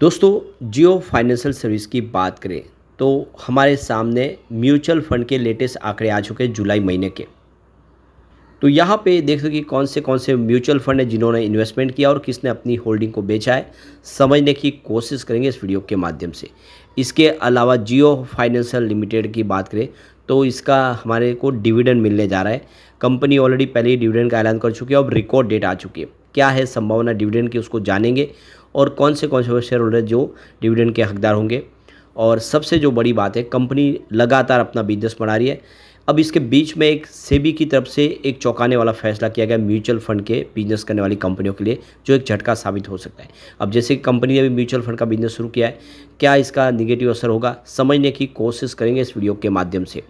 दोस्तों जियो financial service की बात करें तो हमारे सामने म्यूचुअल फंड के लेटेस्ट आंकड़े आ चुके हैं जुलाई महीने के। तो यहाँ पे देख सकते कि कौन से म्यूचुअल फंड है जिन्होंने इन्वेस्टमेंट किया और किसने अपनी होल्डिंग को बेचा है, समझने की कोशिश करेंगे इस वीडियो के माध्यम से। इसके अलावा जियो फाइनेंशियल लिमिटेड की बात करें तो इसका हमारे को डिविडेंड मिलने जा रहा है। कंपनी ऑलरेडी पहले ही डिविडेंड का ऐलान कर चुकी है, अब रिकॉर्ड डेट आ चुकी है। क्या है संभावना डिविडेंड की, उसको जानेंगे और कौन से शेयर होल्डर जो डिविडेंड के हकदार होंगे। और सबसे जो बड़ी बात है, कंपनी लगातार अपना बिजनेस बढ़ा रही है। अब इसके बीच में एक सेबी की तरफ से एक चौंकाने वाला फैसला किया गया म्यूचुअल फंड के बिजनेस करने वाली कंपनियों के लिए, जो एक झटका साबित हो सकता है। अब जैसे कंपनी ने अभी म्यूचुअल फंड का बिजनेस शुरू किया है, क्या इसका निगेटिव असर होगा, समझने की कोशिश करेंगे इस वीडियो के माध्यम से।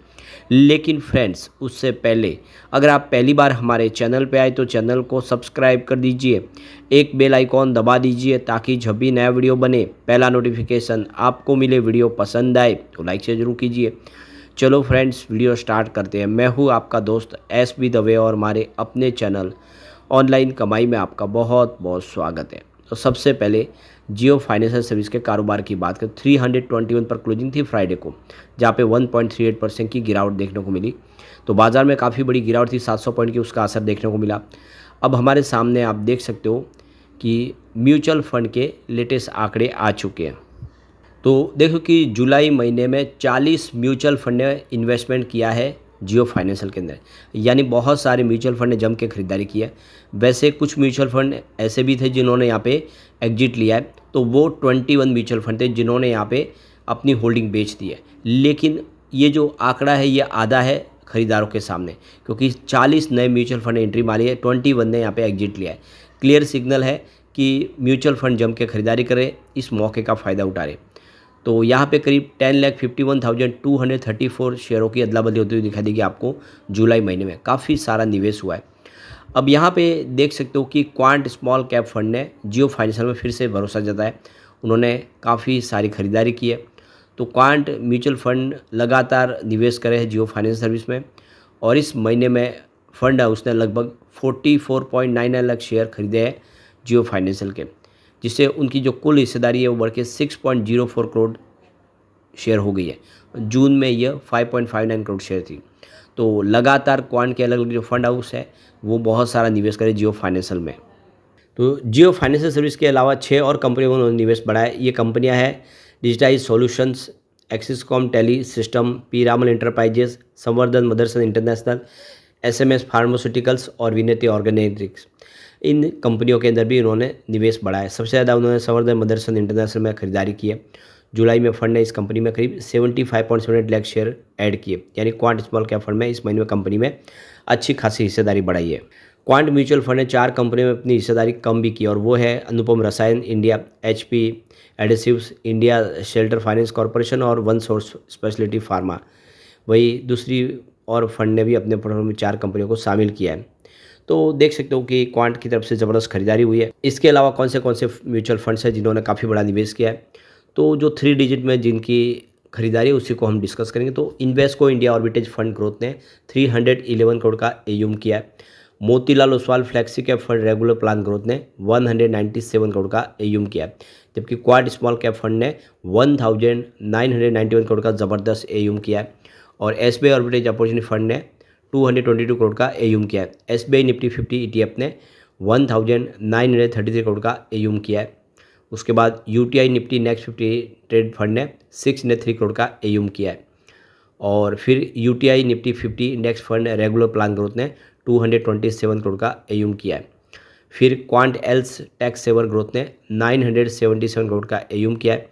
लेकिन फ्रेंड्स, उससे पहले अगर आप पहली बार हमारे चैनल पे आए तो चैनल को सब्सक्राइब कर दीजिए, एक बेल आइकॉन दबा दीजिए ताकि जब भी नया वीडियो बने पहला नोटिफिकेशन आपको मिले। वीडियो पसंद आए तो लाइक से जरूर कीजिए। चलो फ्रेंड्स, वीडियो स्टार्ट करते हैं। मैं हूँ आपका दोस्त एस.बी. दवे और हमारे अपने चैनल ऑनलाइन कमाई में आपका बहुत बहुत स्वागत है। तो सबसे पहले जियो फाइनेंशियल सर्विस के कारोबार की बात करें, 321 पर क्लोजिंग थी फ्राइडे को, जहाँ पे 1.38% की गिरावट देखने को मिली। तो बाजार में काफ़ी बड़ी गिरावट थी, 700 पॉइंट की उसका असर देखने को मिला। अब हमारे सामने आप देख सकते हो कि म्यूचुअल फंड के लेटेस्ट आंकड़े आ चुके हैं। तो देखो कि जुलाई महीने में 40 म्यूचुअल फंड ने इन्वेस्टमेंट किया है जियो फाइनेंशियल के अंदर, यानी बहुत सारे म्यूचुअल फंड ने जम के खरीदारी की है। वैसे कुछ म्यूचुअल फंड ऐसे भी थे जिन्होंने यहाँ पे एग्जिट लिया है, तो वो 21 म्यूचुअल फंड थे जिन्होंने यहाँ पे अपनी होल्डिंग बेच दी है। लेकिन ये जो आंकड़ा है ये आधा है खरीदारों के सामने, क्योंकि 40 नए म्यूचुअल फंड ने एंट्री मारी है, 21 ने यहाँ पे एग्जिट लिया है। क्लियर सिग्नल है कि म्यूचुअल फंड जम के खरीदारी करे, इस मौके का फ़ायदा उठा रहे। तो यहाँ पे करीब 10,51,234 शेयरों की अदला बदली होती हुई दिखाई देगी आपको जुलाई महीने में। काफ़ी सारा निवेश हुआ है। अब यहाँ पे देख सकते हो कि क्वांट स्मॉल कैप फंड ने जियो फाइनेंशियल में फिर से भरोसा जताया। उन्होंने काफ़ी सारी खरीदारी की है। तो क्वांट म्यूचुअल फंड लगातार निवेश करे हैं जियो फाइनेंशियल सर्विस में, और इस महीने में फंड है उसने लगभग 44.99 लाख शेयर खरीदे हैं जियो फाइनेंशियल के, जिससे उनकी जो कुल हिस्सेदारी है वो बढ़ के 6.04 करोड़ शेयर हो गई है। जून में यह 5.59 करोड़ शेयर थी। तो लगातार क्वांट के अलग अलग जो फंड हाउस है वो बहुत सारा निवेश करे जियो फाइनेंशियल में। तो जियो फाइनेंशियल सर्विस के अलावा 6 और कंपनियों में निवेश बढ़ा है। ये कंपनियां हैं Digitize Solutions, Axis Com Tele System, Piramal Enterprises, Samvardhana Motherson international, SMS pharmaceuticals और विनती ऑर्गेनिक्स। इन कंपनियों के अंदर भी उन्होंने निवेश बढ़ाया। सबसे ज़्यादा उन्होंने संवर्धन मदरसन इंटरनेशनल में खरीदारी की है। जुलाई में फंड ने इस कंपनी में करीब 75.78 लाख शेयर ऐड किए, यानी क्वांट स्मॉल कैप फंड में इस महीने में कंपनी में अच्छी खासी हिस्सेदारी बढ़ाई है। क्वांट म्यूचुअल फंड ने 4 कंपनियों में अपनी हिस्सेदारी कम भी की, और वो है अनुपम रसायन India, HP adhesives India, shelter finance corporation और वन सोर्स स्पेशलिटी फार्मा। वही दूसरी और फंड ने भी अपने पोर्टफोलियो में 4 कंपनियों को शामिल किया है। तो देख सकते हो कि क्वांट की तरफ से ज़बरदस्त खरीदारी हुई है। इसके अलावा कौन से म्यूचुअल फंड्स हैं जिन्होंने काफ़ी बड़ा निवेश किया है, तो जो 3 डिजिट में जिनकी खरीदारी है उसी को हम डिस्कस करेंगे। तो इन्वेस्को इंडिया ऑर्बिटेज फंड ग्रोथ ने 311 करोड़ का एयूम किया है। Motilal Oswal flexi cap fund regular plan growth ने 197 करोड़ का एयूम किया है, जबकि क्वाड स्मॉल कैप फंड ने 1991 करोड़ का ज़बरदस्त एयूम किया है। और एसबीआई ऑर्बिटेज अपॉर्चुनिटी फंड ने 222 करोड़ का एयूम किया है। एसबीआई निफ्टी 50 ETF ने 1933 करोड़ का एयूम किया है। उसके बाद UTI Nifty next 50 trade fund ने 603 करोड़ का एयूम किया है। और फिर UTI Nifty 50 index fund regular plan growth ने 227 करोड़ का एयूम किया है। फिर Quant ELSS tax saver growth ने 977 करोड़ का एयूम किया है।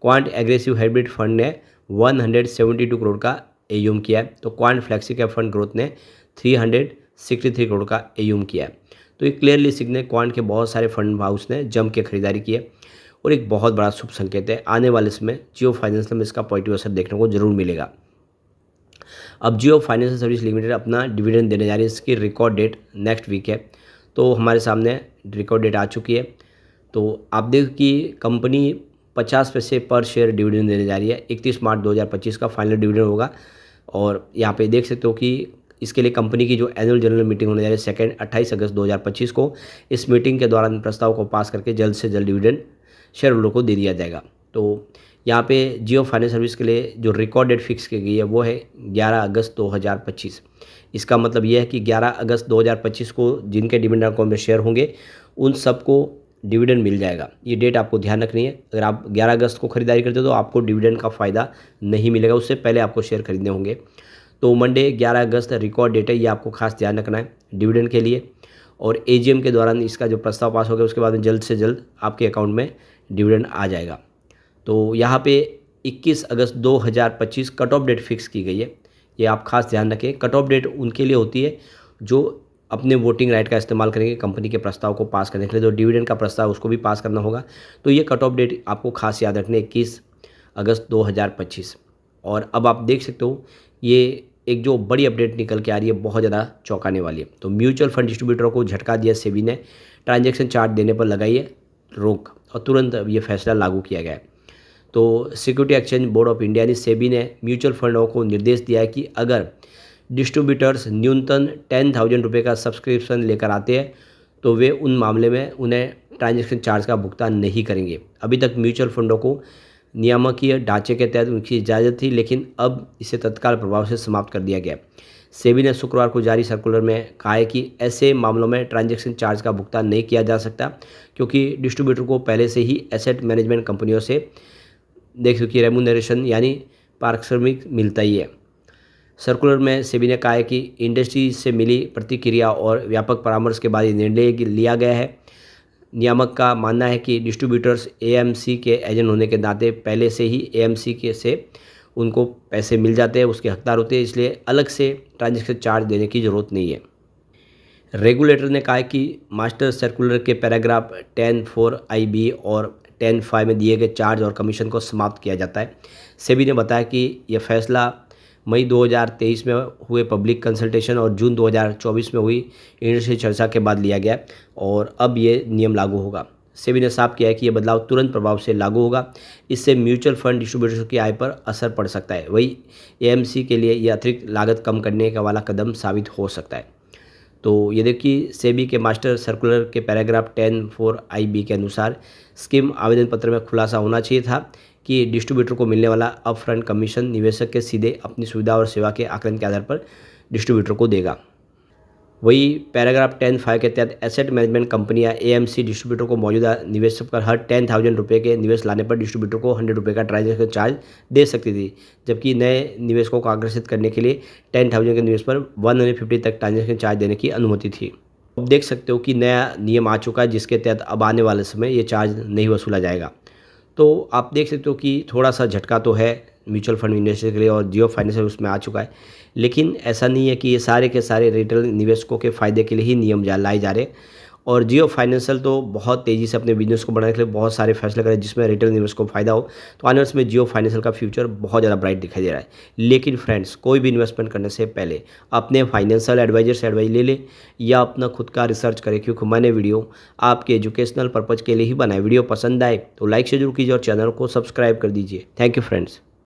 क्वांट एग्रेसिव हाइब्रिड फंड ने 172 करोड़ का एयूम किया है। तो quant flexi cap fund growth ने 363 करोड़ का एयूम किया है। तो ये क्लियरली सिग्नल क्वांट के बहुत सारे फंड हाउस ने जम के खरीदारी की है, और एक बहुत बड़ा शुभ संकेत है। आने वाले समय जियो फाइनेंशियल में इसका पॉजिटिव असर देखने को जरूर मिलेगा। अब जियो फाइनेंशियल सर्विस लिमिटेड अपना डिविडेंड देने जा रही है। इसकी रिकॉर्ड डेट नेक्स्ट वीक है, तो हमारे सामने रिकॉर्ड डेट आ चुकी है। तो आप देख कि कंपनी 50 पैसे पर शेयर डिविडेंड देने जा रही है। 31 मार्च 2025 का फाइनल डिविडेंड होगा। और यहाँ पे देख सकते हो कि इसके लिए कंपनी की जो एनुअल जनरल मीटिंग होने जा रही है 28 अगस्त 2025 को, इस मीटिंग के दौरान प्रस्ताव को पास करके जल्द से जल्द डिविडेंड शेयर होल्डर को दे दिया जाएगा। तो यहाँ पे जियो फाइनेंस सर्विस के लिए जो रिकॉर्ड डेट फिक्स की गई है वो है 11 अगस्त 2025। इसका मतलब ये है कि 11 अगस्त 2025 को जिनके डिविडेंड अकाउंट में शेयर होंगे उन सबको डिविडेंड मिल जाएगा। ये डेट आपको ध्यान रखनी है। अगर आप 11 अगस्त को खरीदारी करते हो तो आपको डिविडेंड का फ़ायदा नहीं मिलेगा, उससे पहले आपको शेयर खरीदने होंगे। तो मंडे 11 अगस्त रिकॉर्ड डेट है, ये आपको खास ध्यान रखना है डिविडेंड के लिए। और एजीएम के दौरान इसका जो प्रस्ताव पास हो गया उसके बाद में जल्द से जल्द आपके अकाउंट में डिविडेंड आ जाएगा। तो यहाँ पे 21 अगस्त 2025 कट ऑफ डेट फिक्स की गई है, ये आप खास ध्यान रखें। कट ऑफ डेट उनके लिए होती है जो अपने वोटिंग राइट का इस्तेमाल करेंगे कंपनी के प्रस्ताव को पास करने के लिए। तो डिविडेंड का प्रस्ताव उसको भी पास करना होगा। तो ये कट ऑफ डेट आपको खास याद रखने 21 अगस्त 2025। और अब आप देख सकते हो ये एक जो बड़ी अपडेट निकल के आ रही है, बहुत ज़्यादा चौंकाने वाली है। तो म्यूचुअल फंड डिस्ट्रीब्यूटरों को झटका दिया सेबी ने, ट्रांजैक्शन चार्ज देने पर लगाई है रोक और तुरंत अब ये फैसला लागू किया गया है। तो security exchange board of India ने सेबी ने म्यूचुअल फंडों को निर्देश दिया है कि अगर डिस्ट्रीब्यूटर्स न्यूनतम 10,000 रुपये का सब्सक्रिप्शन लेकर आते हैं तो वे उन मामले में उन्हें ट्रांजैक्शन चार्ज का भुगतान नहीं करेंगे। अभी तक म्यूचुअल फंडों को नियामकीय ढांचे के तहत उनकी इजाज़त थी, लेकिन अब इसे तत्काल प्रभाव से समाप्त कर दिया गया। सेबी ने शुक्रवार को जारी सर्कुलर में कहा है कि ऐसे मामलों में ट्रांजैक्शन चार्ज का भुगतान नहीं किया जा सकता, क्योंकि डिस्ट्रीब्यूटर को पहले से ही एसेट मैनेजमेंट कंपनियों से देख सकिए रेम्यूनरेशन यानी पारिश्रमिक मिलता ही है। सर्कुलर में सेबी ने कहा है कि इंडस्ट्री से मिली प्रतिक्रिया और व्यापक परामर्श के बाद ये निर्णय लिया गया है। नियामक का मानना है कि डिस्ट्रीब्यूटर्स एएमसी के एजेंट होने के नाते पहले से ही एएमसी के से उनको पैसे मिल जाते हैं, उसके हकदार होते हैं, इसलिए अलग से ट्रांजैक्शन चार्ज देने की ज़रूरत नहीं है। रेगुलेटर ने कहा है कि मास्टर सर्कुलर के पैराग्राफ 10(4)(IB) और 10(5) में दिए गए चार्ज और कमीशन को समाप्त किया जाता है। सेबी ने बताया कि यह फैसला मई 2023 में हुए पब्लिक कंसल्टेशन और जून 2024 में हुई इंडस्ट्री चर्चा के बाद लिया गया और अब ये नियम लागू होगा। सेबी ने साफ किया है कि यह बदलाव तुरंत प्रभाव से लागू होगा। इससे म्यूचुअल फंड डिस्ट्रीब्यूटर्स की आय पर असर पड़ सकता है। वही एएमसी के लिए यह अतिरिक्त लागत कम करने का वाला कदम साबित हो सकता है। तो ये देखिए सेबी के मास्टर सर्कुलर के पैराग्राफ 10(4)(IB) के अनुसार स्कीम आवेदन पत्र में खुलासा होना चाहिए था कि डिस्ट्रीब्यूटर को मिलने वाला अपफ्रंट कमीशन निवेशक के सीधे अपनी सुविधा और सेवा के आकलन के आधार पर डिस्ट्रीब्यूटर को देगा। वही पैराग्राफ 10(5) के तहत एसेट मैनेजमेंट कंपनियां एएमसी डिस्ट्रीब्यूटर को मौजूदा निवेशक पर हर 10,000 रुपये के निवेश लाने पर डिस्ट्रीब्यूटर को 100 रुपये का ट्रांजैक्शन चार्ज दे सकती थी, जबकि नए निवेशकों को आकर्षित करने के लिए 10,000 के निवेश पर 150 तक ट्रांजैक्शन चार्ज देने की अनुमति थी। अब देख सकते हो कि नया नियम आ चुका है, जिसके तहत अब आने वाले समय ये चार्ज नहीं वसूला जाएगा। तो आप देख सकते हो कि थोड़ा सा झटका तो है म्यूचुअल फंड इन्वेस्टर के लिए और जियो फाइनेंशियल उसमें आ चुका है, लेकिन ऐसा नहीं है कि ये सारे के सारे रिटेल निवेशकों के फ़ायदे के लिए ही नियम लाए जा रहे। और जियो फाइनेंशियल तो बहुत तेज़ी से अपने बिजनेस को बढ़ाने के लिए बहुत सारे फैसले करे जिसमें रिटेल निवेशकों को फ़ायदा हो। तो आने वाले समय जियो फाइनेंशियल का फ्यूचर बहुत ज़्यादा ब्राइट दिखाई दे रहा है। लेकिन फ्रेंड्स, कोई भी इन्वेस्टमेंट करने से पहले अपने फाइनेंशियल एडवाइजर से एडवाइस ले ले या अपना खुद का रिसर्च करें, क्योंकि मैंने वीडियो आपके एजुकेशनल पर्पज़ के लिए ही बनाए। वीडियो पसंद आए तो लाइक से जरूर कीजिए और चैनल को सब्सक्राइब कर दीजिए। Thank you friends.